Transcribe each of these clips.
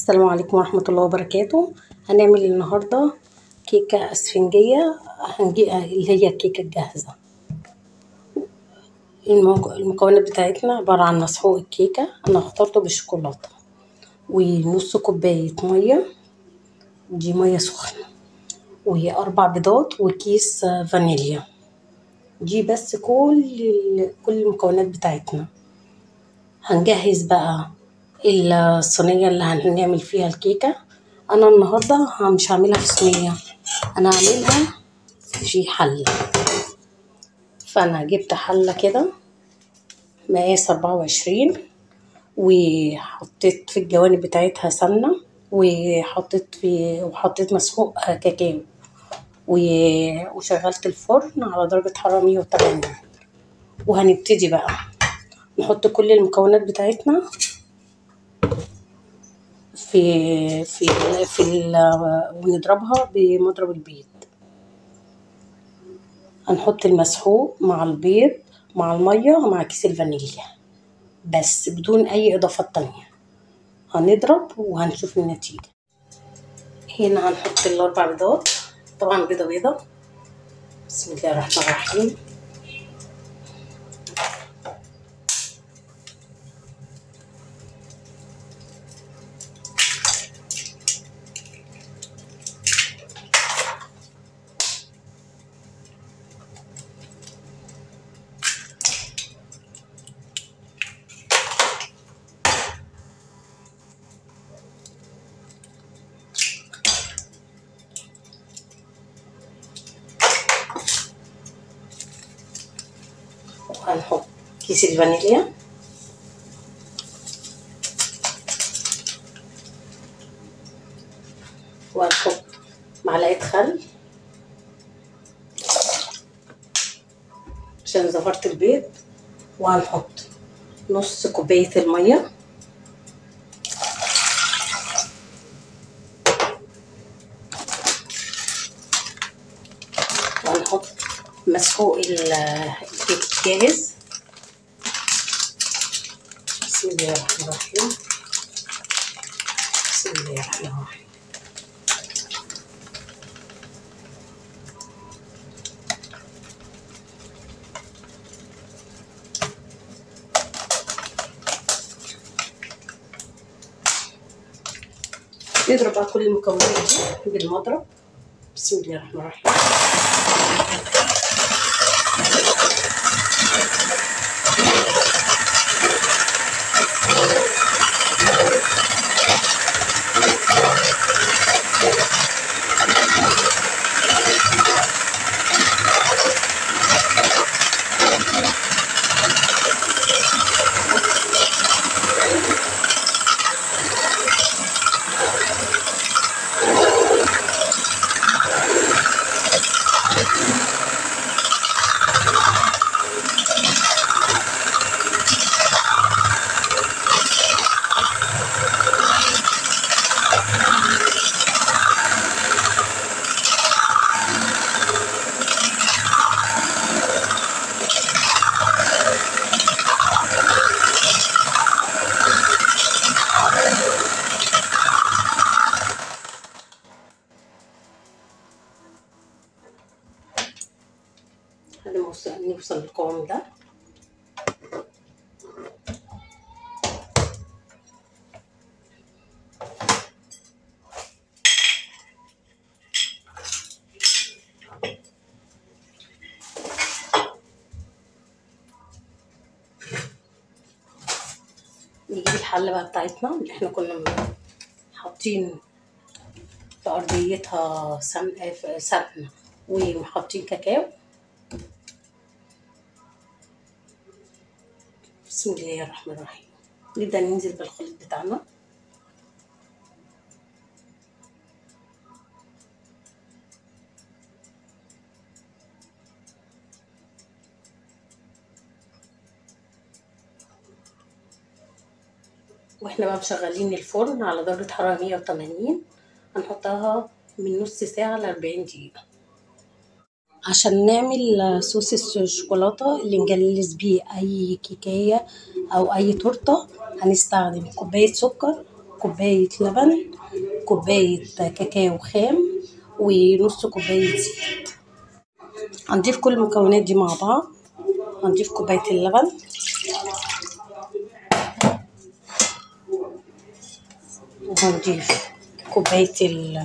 السلام عليكم ورحمة الله وبركاته. هنعمل النهاردة كيكة اسفنجية، اللي هي الكيكة الجاهزة. المكونات بتاعتنا عبارة عن مسحوق الكيكة، أنا اخترته بالشوكولاتة، ونص كوباية مية، دي مية سخنة، و4 بيضات، وكيس فانيليا. دي بس كل المكونات بتاعتنا. هنجهز بقى الصينية اللي هنعمل فيها الكيكة. انا النهاردة مش هعملها في صينية، انا هعملها في حلة. فانا جبت حلة كده مقاس 24، وحطيت في الجوانب بتاعتها سمنة، وحطيت مسحوق كاكاو، وشغلت الفرن على درجة حرارة 180. وهنبتدي بقى نحط كل المكونات بتاعتنا ونضربها بمضرب البيض. هنحط المسحوق مع البيض مع المية مع كيس الفانيليا بس بدون اي اضافات تانية. هنضرب وهنشوف النتيجة. هنا هنحط ال4 بيضات، طبعا بيضة بيضة. بسم الله الرحمن الرحيم. وهنحط كيس الفانيليا، وهنحط معلقة خل عشان زفرت البيض، وهنحط نص كوباية المية، وهنحط مسحوق الكيك جاهز. بسم الله الرحمن الرحيم. بسم الله الرحمن الرحيم. نضرب بقى كل المكونات دي بالمضرب. بسم الله الرحمن الرحيم. لحد ما نوصل للقوام ده. نجيب الحلة بقى بتاعتنا اللي احنا كنا حاطين في ارضيتها سمنة وحاطين كاكاو. بسم الله الرحمن الرحيم. نبدأ ننزل بالخليط بتاعنا. واحنا بقى مشغلين الفرن على درجة حرارة 180، هنحطها من نص ساعة ل40 دقيقة عشان نعمل صوص الشوكولاتة اللي نجلس بيه اي كيكاية او اي تورتة. هنستخدم كوباية سكر كوباية لبن، كوباية كاكاو خام، ونص كوباية زيت. هنضيف كل المكونات دي مع بعض. هنضيف كوباية اللبن، وهنضيف كوباية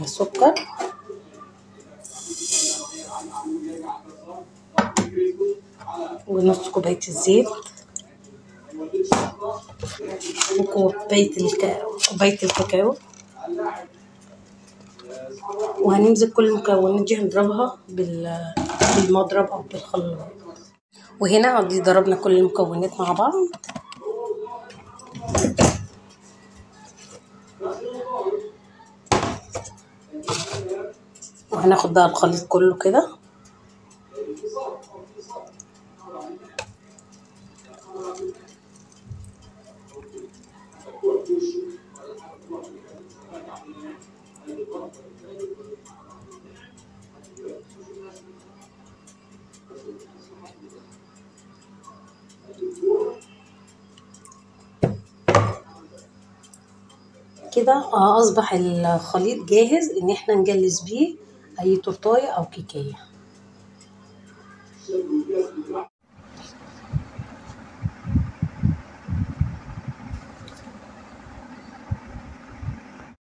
السكر، ونص كوباية الزيت، وكوباية كوباية الكاكاو. وهنمزج كل المكونات دي، هنضربها بالمضرب او بالخلاط. وهنا ضربنا كل المكونات مع بعض. وهناخد بقى الخليط كله كده. كده اصبح الخليط جاهز ان احنا نجلس بيه اي تورتايه او كيكايه.